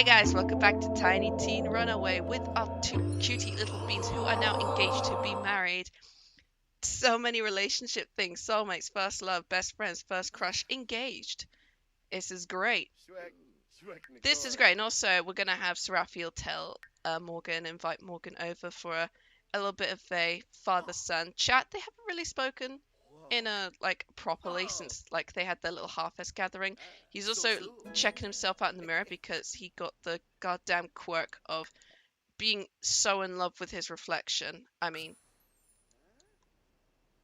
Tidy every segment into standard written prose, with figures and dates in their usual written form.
guys, welcome back to Tiny Teen Runaway with our two cutie little beans who are now engaged to be married. So many relationship things, soulmates, first love, best friends, first crush, engaged. This is great. This is great. And also, we're going to have Seraphiel tell invite Morgan over for a little bit of a father-son chat. They haven't really spoken in a properly since they had their little harvest gathering. He's also checking himself out in the mirror because he got the goddamn quirk of being so in love with his reflection. I mean,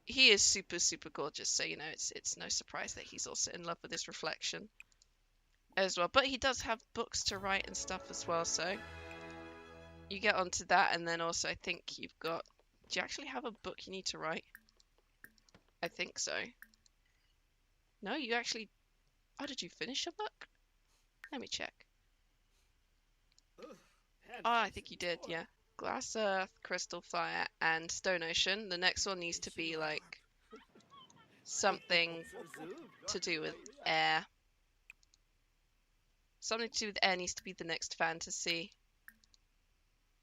he is super gorgeous, so you know it's no surprise that he's also in love with his reflection as well. But he does have books to write and stuff as well, so you get onto that. And then also I think you've got, do you actually have a book you need to write? I think so. No, you actually, oh, did you finish a book? Let me check. Oh, I think you did, yeah. Glass Earth, Crystal Fire, and Stone Ocean. The next one needs to be like something to do with air. Something to do with air needs to be the next fantasy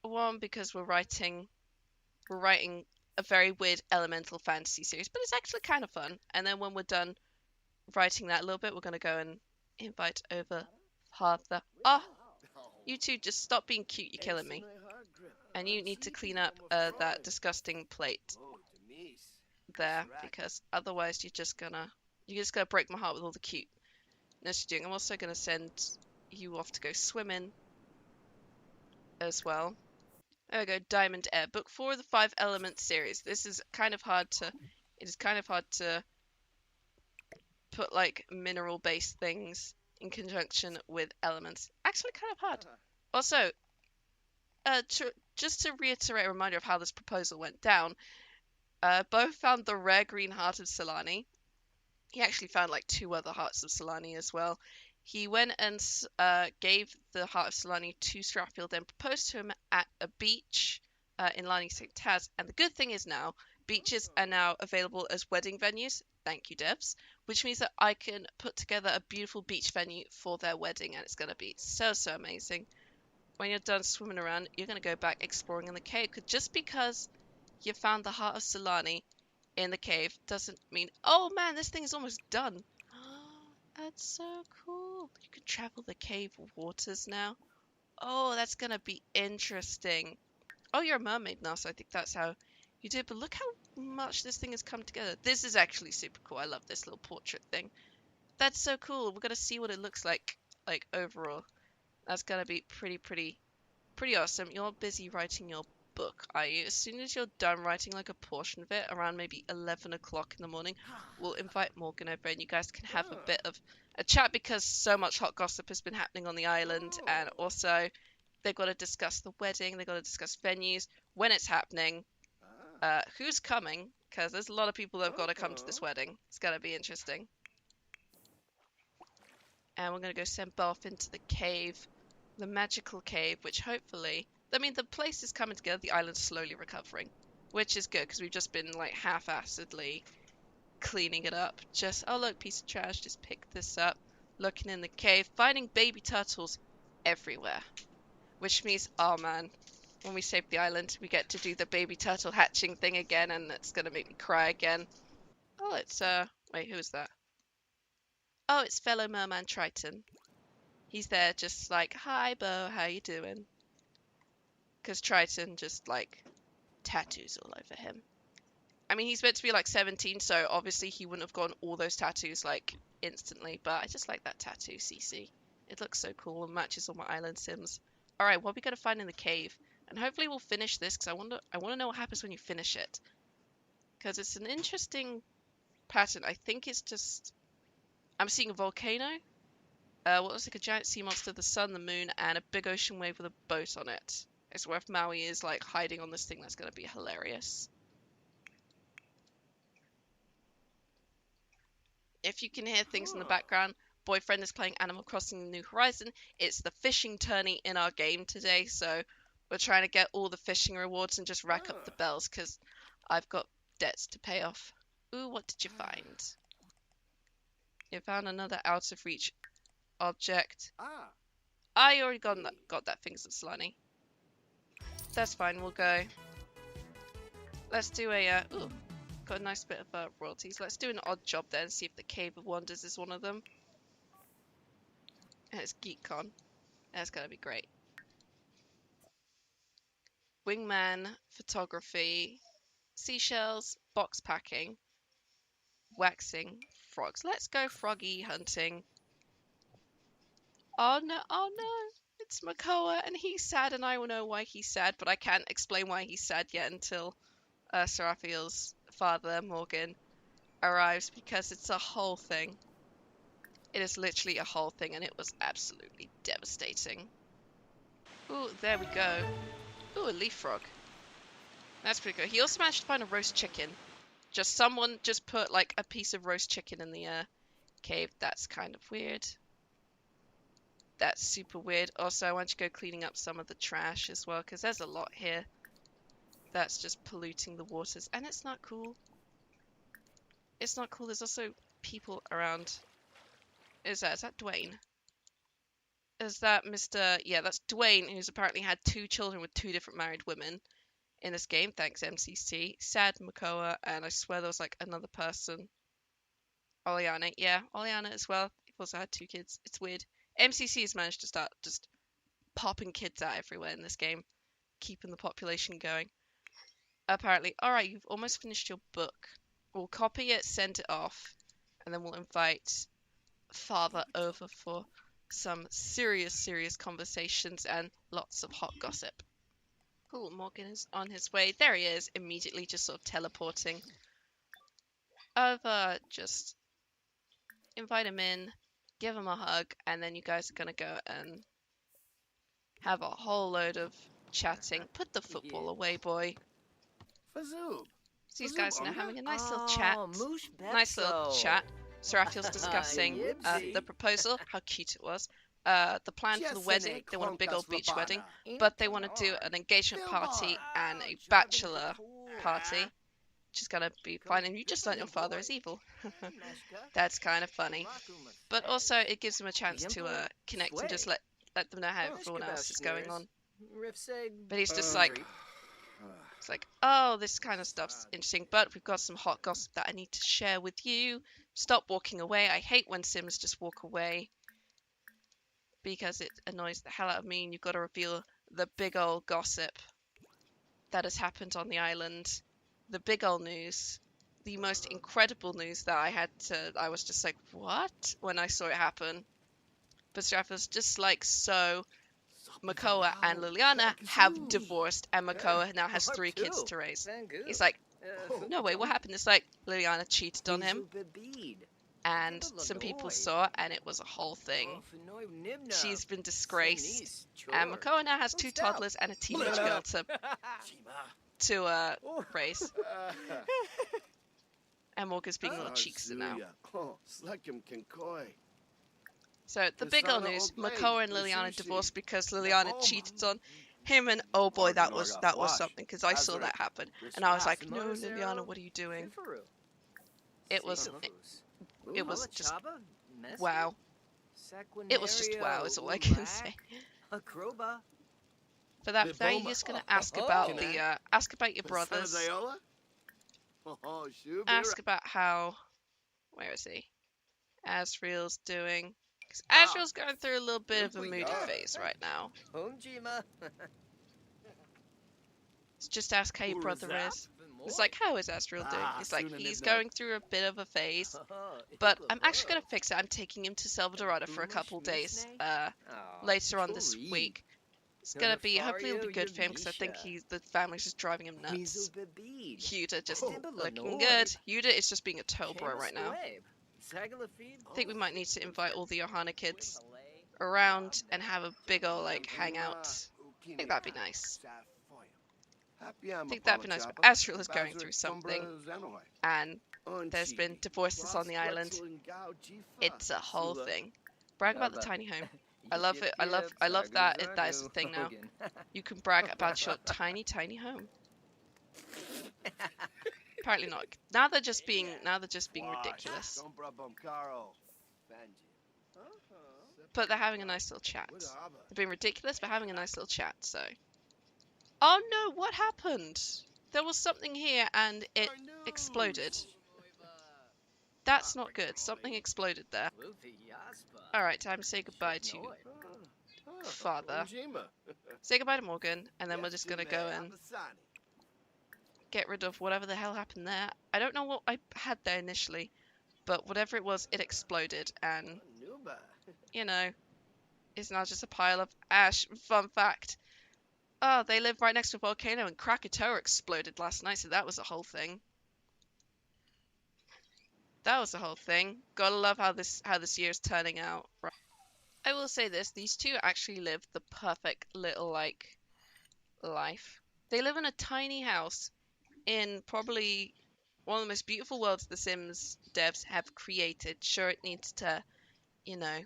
one, because we're writing a very weird elemental fantasy series, but it's actually kind of fun. And then when we're done writing that a little bit, we're going to go and invite over Father. Oh, you two just stop being cute, you're killing me. And you need to clean up that disgusting plate there, because otherwise you're just gonna break my heart with all the cuteness you're doing. I'm also gonna send you off to go swimming as well. There we go, Diamond Air. Book 4 of the 5 Elements series. This is kind of hard to, it is kind of hard to put like mineral based things in conjunction with elements. Actually kind of hard. Also, just to reiterate a reminder of how this proposal went down, Bo found the rare green heart of Sulani. He actually found like 2 other hearts of Sulani as well. He went and gave the heart of Sulani to Seraphiel, then proposed to him at a beach in Lani St. Taz. And the good thing is now, beaches are now available as wedding venues. Thank you, devs. Which means that I can put together a beautiful beach venue for their wedding, and it's going to be so amazing. When you're done swimming around, you're going to go back exploring in the cave. Just because you found the heart of Sulani in the cave doesn't mean, oh man, this thing is almost done. That's so cool. You can travel the cave waters now. Oh, that's gonna be interesting. Oh, you're a mermaid now, so I think that's how you do it. But look how much this thing has come together. This is actually super cool. I love this little portrait thing. That's so cool. We're gonna see what it looks like overall. That's gonna be pretty awesome. You're busy writing your book, are you? As soon as you're done writing like a portion of it, around maybe 11 o'clock in the morning, we'll invite Morgan over and you guys can have a bit of a chat, because so much hot gossip has been happening on the island. And also they've got to discuss the wedding, they've got to discuss venues, when it's happening, who's coming, because there's a lot of people that have got to come to this wedding. It's going to be interesting. And we're going to go send Belf into the cave, the magical cave, which hopefully, I mean, the place is coming together, the island's slowly recovering, which is good, because we've just been like half-assedly cleaning it up. Just, oh look, piece of trash, just pick this up, looking in the cave, finding baby turtles everywhere, which means, oh man, when we save the island, we get to do the baby turtle hatching thing again, and it's gonna make me cry again. Oh, it's, wait, who is that? Oh, it's fellow merman Triton. He's there just like, hi Bo, how you doing? Because Triton just like tattoos all over him. I mean, he's meant to be like 17, so obviously he wouldn't have gotten all those tattoos like instantly, but I just like that tattoo, CC. It looks so cool and matches all my island sims. Alright, what are we going to find in the cave? And hopefully we'll finish this, because I want to know what happens when you finish it. Because it's an interesting pattern. I think it's just, I'm seeing a volcano. What looks like a giant sea monster, the sun, the moon, and a big ocean wave with a boat on it. It's where if Maui is like hiding on this thing, that's going to be hilarious. If you can hear things in the background, boyfriend is playing Animal Crossing New Horizon. It's the fishing tourney in our game today, so we're trying to get all the fishing rewards and just rack up the bells, because I've got debts to pay off. Ooh, what did you find? You found another out of reach object. I already got that things at Sulani. That's fine, we'll go. Let's do a, ooh, got a nice bit of royalties. Let's do an odd job then, see if the Cave of Wonders is one of them. And it's GeekCon. That's gonna be great. Wingman, photography, seashells, box packing, waxing, frogs. Let's go froggy hunting. Oh no, oh no, it's Makoa and he's sad and I will know why he's sad, but I can't explain why he's sad yet until Seraphiel's father, Morgan, arrives because it's a whole thing. It is literally a whole thing and it was absolutely devastating. Ooh, there we go. Ooh, a leaf frog. That's pretty good. He also managed to find a roast chicken. Someone just put like a piece of roast chicken in the cave. That's kind of weird. That's super weird. Also, I want to go cleaning up some of the trash as well, because there's a lot here that's just polluting the waters, and it's not cool. It's not cool. There's also people around. Is that Dwayne? Is that Mr. Yeah, that's Dwayne, who's apparently had 2 children with 2 different married women in this game. Thanks, MCC. Sad Makoa, and I swear there was like another person. Oleana, yeah, Oleana as well. He also had 2 kids. It's weird. MCC has managed to start just popping kids out everywhere in this game, keeping the population going. Apparently, alright, you've almost finished your book. We'll copy it, send it off, and then we'll invite Father over for some serious conversations and lots of hot gossip. Cool, Morgan is on his way. There he is, immediately just sort of teleporting over. Just invite him in, give him a hug, and then you guys are gonna go and have a whole load of chatting. Put the football away, boy. These guys are now having a nice little chat. Nice little chat. Seraphiel's discussing the proposal, how cute it was. The plan for the wedding, they want a big old beach wedding, but they want to do an engagement party and a bachelor party, which is gonna be fine. And you just learnt your father is evil. That's kind of funny. But also, it gives him a chance to connect and just let them know how everyone else is going on. But he's just like, it's like, oh, this kind of stuff's interesting, but we've got some hot gossip that I need to share with you. Stop walking away. I hate when Sims just walk away because it annoys the hell out of me, and you've got to reveal the big old gossip that has happened on the island. The big old news. The most incredible news that I was just like, what? When I saw it happen. But Seraphiel's just like, so Makoa and Liliana have divorced, and Makoa now has 3 kids to raise. He's like, no way, what happened? It's like Liliana cheated on him, and some people saw, and it was a whole thing. She's been disgraced, and Makoa now has 2 toddlers and a teenage girl to raise. And Morgan's being little cheeks now. So the big old news: Makoa and Liliana divorced because Liliana cheated on him, and oh boy, that was something, because I saw that happen, and I was like, no, Liliana, what are you doing? It was just wow. It was just wow, is all I can say. For that, you're just gonna ask about ask about your brothers. Ask about how, where is he? Asriel's doing. Asriel's going through a little bit of a moody phase right now. Just ask how your brother is. It's like, how is Asriel doing? It's like, he's going through a bit of a phase, but I'm actually going to fix it. I'm taking him to Selvadorada for a couple days later on this week. It's going to be, hopefully it'll be good for him, because I think the family's just driving him nuts. Yuta just looking good. Yuta is just being a toe bro right now. I think we might need to invite all the Johanna kids around and have a big ol' like hangout. I think that'd be nice. I think that'd be nice. But Asriel is going through something, and there's been divorces on the island. It's a whole thing. Brag about the tiny home. I love it. I love that. That is the thing now. You can brag about your tiny home. Apparently not. Now they're just being ridiculous. But they're having a nice little chat. They're being ridiculous, but having a nice little chat, so. Oh no, what happened? There was something here and it exploded. That's not good. Something exploded there. Alright, time to say goodbye to Father. Say goodbye to Morgan, and then we're just gonna go and get rid of whatever the hell happened there. I don't know what I had there initially, but whatever it was, it exploded, and, you know, it's now just a pile of ash. Fun fact. Oh, they live right next to a volcano, and Krakatoa exploded last night, so that was a whole thing. That was the whole thing. Gotta love how this year's turning out. Right. I will say this, these two actually live the perfect little, like, life. They live in a tiny house in probably one of the most beautiful worlds the Sims devs have created. Sure, it needs to, you know,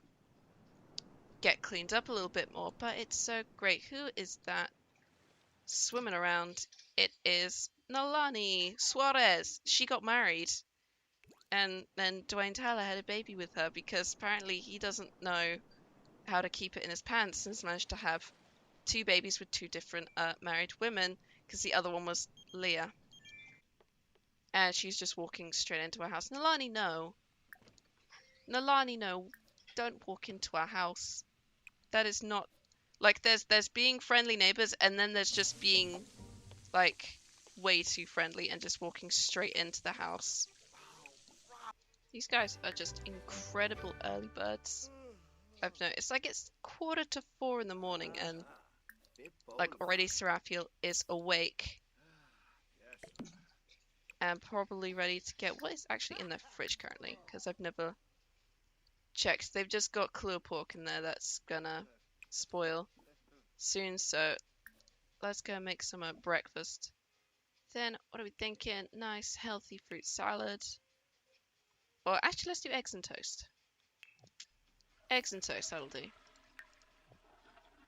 get cleaned up a little bit more, but it's so great. Who is that swimming around? It is Nalani Suarez. She got married, and then Dwayne Tyler had a baby with her because apparently he doesn't know how to keep it in his pants and has managed to have 2 babies with 2 different married women because the other one was Leah. And she's just walking straight into our house. Nalani, no. Nalani, no. Don't walk into our house. That is not... Like, there's being friendly neighbors, and then there's just being, like, way too friendly and just walking straight into the house. These guys are just incredible early birds. I've noticed. Like, it's 3:45 in the morning, and, like, already Seraphiel is awake. And probably ready to get... What is actually in their fridge currently? Because I've never checked. They've just got Kahlua pork in there that's gonna spoil soon, so let's go make some breakfast. Then, what are we thinking? Nice, healthy fruit salad. Or actually, let's do eggs and toast. Eggs and toast, that'll do.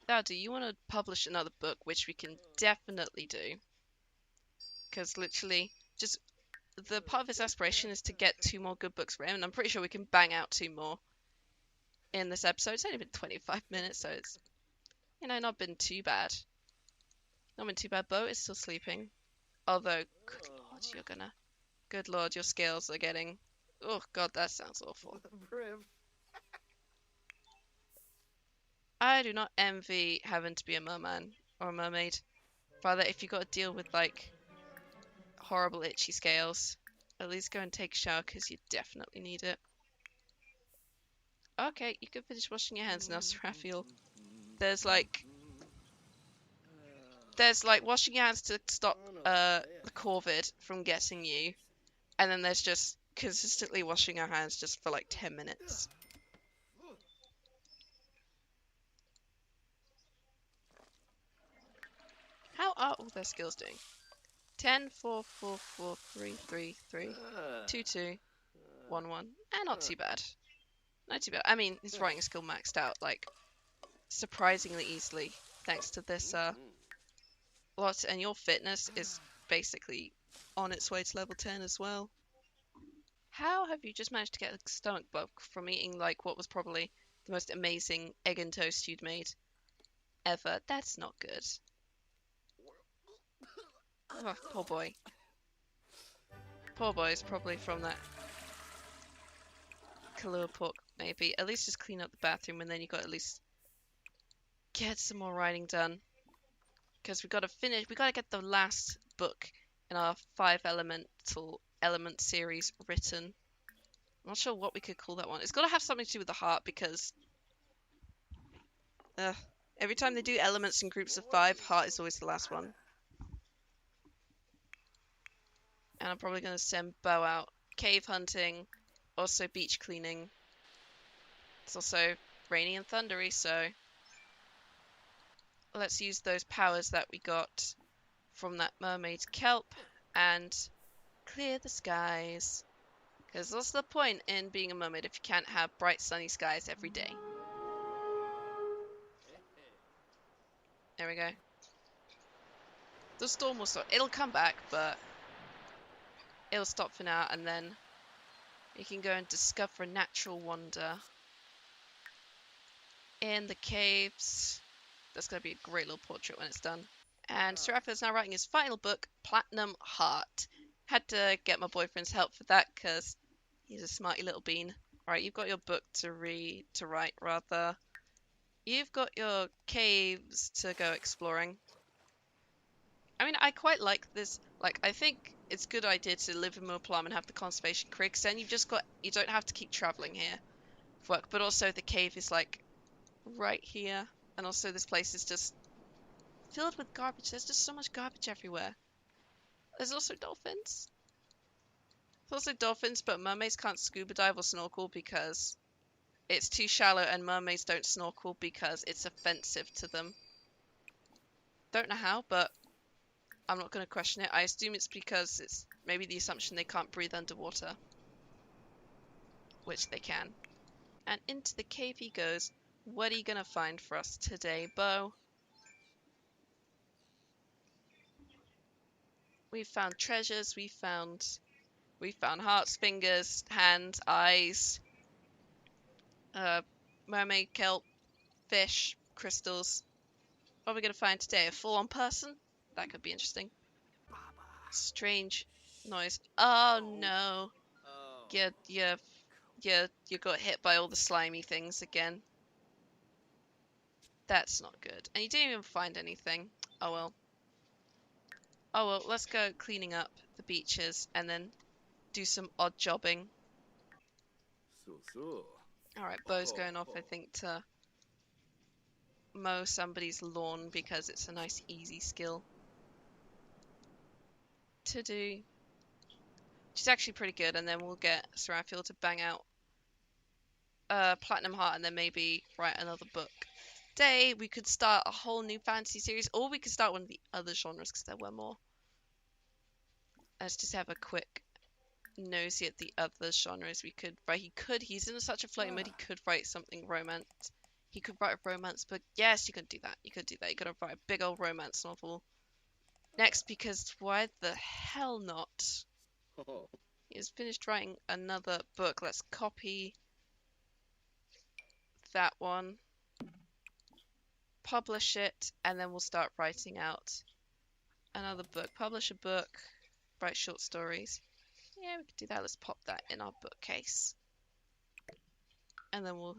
That'll do. You want to publish another book, which we can definitely do. Because literally, just the part of his aspiration is to get 2 more good books for him, and I'm pretty sure we can bang out 2 more in this episode. It's only been 25 minutes, so it's, you know, not been too bad. Not been too bad. Bo is still sleeping. Although, good lord, you're gonna... Good lord, your scales are getting... Oh god, that sounds awful. I do not envy having to be a merman or a mermaid. Rather, if you got to deal with, like, horrible itchy scales, at least go and take a shower, because you definitely need it. Okay, you can finish washing your hands now, Seraphiel. There's like washing your hands to stop the COVID from getting you, and then there's just consistently washing our hands just for like 10 minutes. How are all their skills doing? 10, 4, 4, 4, 3, 3, 3, 2, 2, 1, 1. Not too bad. Not too bad. I mean, his writing skill maxed out, like, surprisingly easily, thanks to this, lot. And your fitness is basically on its way to level 10 as well. How have you just managed to get a stomach bug from eating, like, what was probably the most amazing egg and toast you'd made ever? That's not good. Oh, poor boy. Poor boy is probably from that Kahlua pork, maybe. At least just clean up the bathroom, and then you got to at least get some more writing done. Because we got to get the last book in our 5 elemental element series written. I'm not sure what we could call that one. It's got to have something to do with the heart, because every time they do elements in groups of 5, heart is always the last one. And I'm probably going to send Bo out cave hunting, also beach cleaning. It's also rainy and thundery, so let's use those powers that we got from that mermaid kelp and clear the skies. Because what's the point in being a mermaid if you can't have bright sunny skies every day? There we go. The storm will stop. It'll come back, but it'll stop for now, and then you can go and discover a natural wonder. in the caves. That's going to be a great little portrait when it's done. And Seraphiel is now writing his final book, Platinum Heart. Had to get my boyfriend's help for that because he's a smarty little bean. Alright, you've got your book to write rather. You've got your caves to go exploring. I mean, I quite like this. Like, I think it's a good idea to live in Moorplum and have the conservation creek, because then you don't have to keep traveling here for work. But also the cave is like right here, and also this place is just filled with garbage. There's just so much garbage everywhere. There's also dolphins. There's also dolphins, but mermaids can't scuba dive or snorkel because it's too shallow, and mermaids don't snorkel because it's offensive to them. Don't know how, but I'm not going to question it. I assume it's because it's maybe the assumption they can't breathe underwater. Which they can. And into the cave he goes. What are you going to find for us today, Bo? We found treasures, we found hearts, fingers, hands, eyes, mermaid kelp, fish, crystals. What are we going to find today? A full-on person? That could be interesting. Strange noise. Oh no. You got hit by all the slimy things again. That's not good. And you didn't even find anything. Oh well. Oh well, let's go cleaning up the beaches and then do some odd jobbing. Alright, Bo's going off, I think, to mow somebody's lawn because it's a nice, easy skill to do. Which is actually pretty good, and then we'll get Seraphiel to bang out Platinum Heart and then maybe write another book. Today, we could start a whole new fantasy series, or we could start one of the other genres because there were more. Let's just have a quick nosy at the other genres we could write. He's in such a floating mood, he could write something romance. He could write a romance book. Yes, you could do that. You could do that. You could write a big old romance novel. Next, because why the hell not? He's finished writing another book. Let's copy that one, publish it, and then we'll start writing out another book. Publish a book, write short stories. Yeah, we could do that. Let's pop that in our bookcase. And then we'll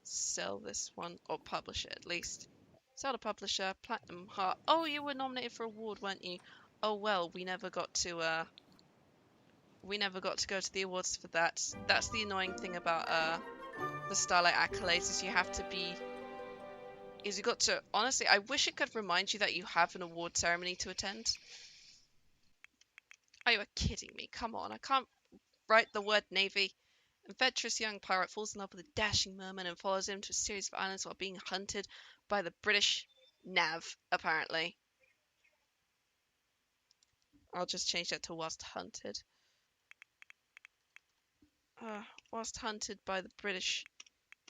sell this one, or publish it at least. Sell to publisher, Platinum Heart. Oh, you were nominated for award, weren't you? Oh well, we never got to go to the awards for that. That's the annoying thing about the Starlight Accolades is you got to, honestly, I wish it could remind you that you have an award ceremony to attend. Oh, you are kidding me. Come on, I can't write the word navy. Adventurous young pirate falls in love with a dashing merman and follows him to a series of islands while being hunted by the British Nav, apparently. I'll just change that to whilst hunted. Whilst hunted by the British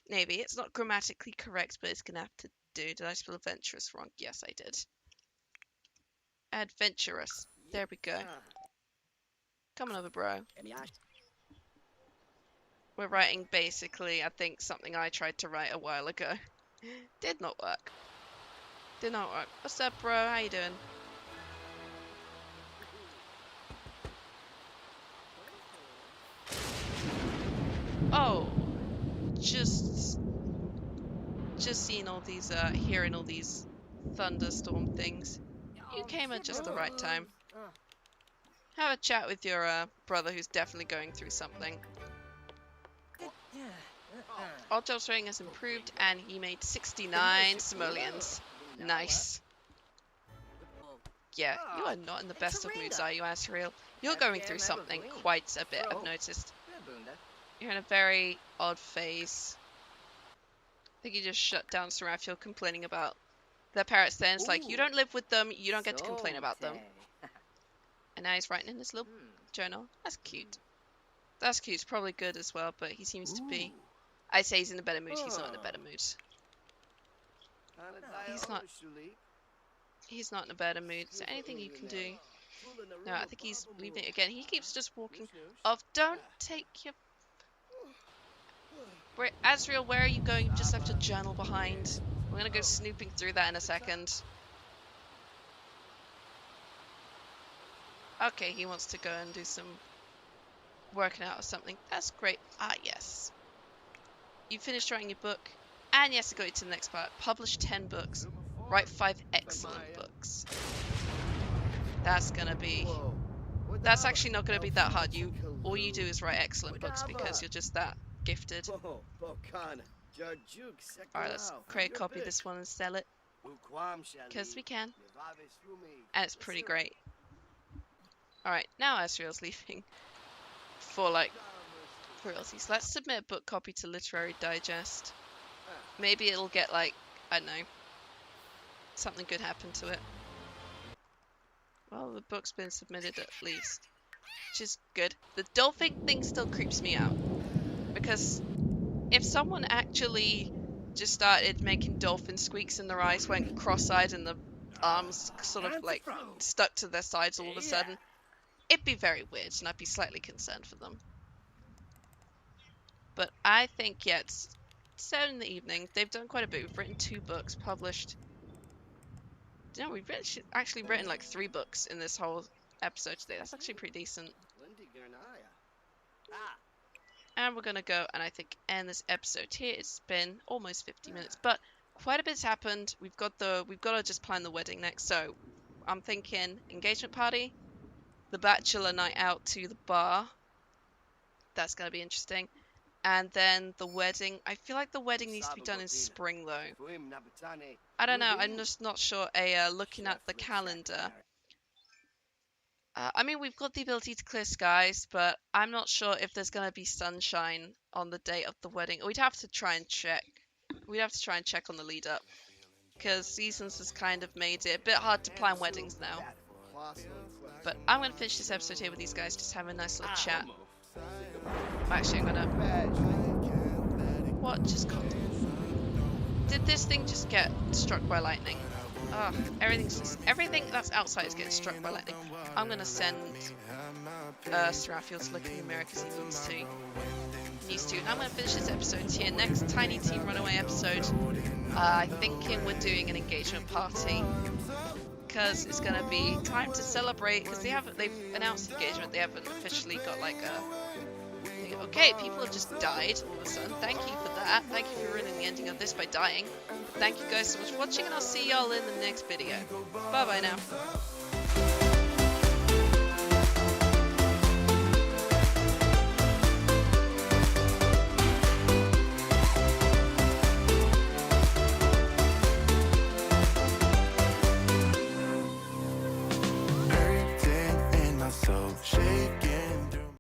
Navy. It's not grammatically correct, but it's gonna have to do. Did I spell adventurous wrong? Yes, I did. Adventurous. There we go. Come on over, bro. We're writing basically, I think, something I tried to write a while ago. Did not work. Did not work. What's up, bro? How you doing? Oh, just seeing all these, hearing all these thunderstorm things. You came at just the right time. Have a chat with your brother who's definitely going through something. Odd Jobs rating has improved and he made 69 simoleons. Nice. Yeah, you are not in the best of moods, are you, Seraphiel? You're going through something quite a bit, I've noticed. You're in a very odd phase. I think you just shut down Seraphiel complaining about their parents then. It's like, you don't live with them, you don't get to complain about them. And now he's writing in his little journal. That's cute. That's cute. It's probably good as well, but he seems to be... I'd say he's in a better mood. He's not in a better mood. He's not in a better mood. Is there anything you can do? No, I think he's leaving it again. He keeps just walking off. Don't take your... Asriel, where are you going? You've just left your journal behind. We're gonna go snooping through that in a second. Okay, he wants to go and do some working out or something. That's great. Ah, yes. You finished writing your book. And yes, I got you to the next part. Publish 10 books. Write 5 excellent books. That's gonna be... That's actually not gonna be that hard. All you do is write excellent books because you're just that gifted. Alright, let's create a copy of this one and sell it. Because we can. And it's pretty great. Alright, now Asriel's leaving. For, like, royalties. Let's submit a book copy to Literary Digest. Maybe it'll get, like, I don't know, something good happen to it. Well, the book's been submitted at least, which is good. The dolphin thing still creeps me out, because if someone actually just started making dolphin squeaks and their eyes went cross-eyed and the arms sort of, like, stuck to their sides all of a sudden, it'd be very weird, and I'd be slightly concerned for them. But I think, yeah, it's 7 in the evening. They've done quite a bit. We've written 2 books, published... No, we've actually written like 3 books in this whole episode today. That's actually pretty decent. And we're gonna go and I think end this episode here. It's been almost 50 minutes, but quite a bit's happened. We've got to just plan the wedding next. So I'm thinking engagement party, the bachelor night out to the bar. That's gonna be interesting. And then the wedding. I feel like the wedding needs to be done in spring, though. I don't know. I'm just not sure. Looking at the calendar. I mean, we've got the ability to clear skies, but I'm not sure if there's going to be sunshine on the day of the wedding. We'd have to try and check. We'd have to try and check on the lead up. Because Seasons has kind of made it a bit hard to plan weddings now. But I'm going to finish this episode here with these guys. Just have a nice little chat. Actually, I'm gonna... What just got... Did this thing just get struck by lightning? Ugh, everything that's outside is getting struck by lightning. I'm gonna send Seraphiel to look in the mirror because he needs to. And I'm gonna finish this episode here. Next Tiny Teen Runaway episode, I'm thinking we're doing an engagement party. Because it's gonna be time to celebrate, because they've announced engagement, they haven't officially got like a... Okay, people have just died all of a sudden. Thank you for that. Thank you for ruining the ending of this by dying. Thank you guys so much for watching, and I'll see y'all in the next video. Bye-bye now. Hurting in my soul.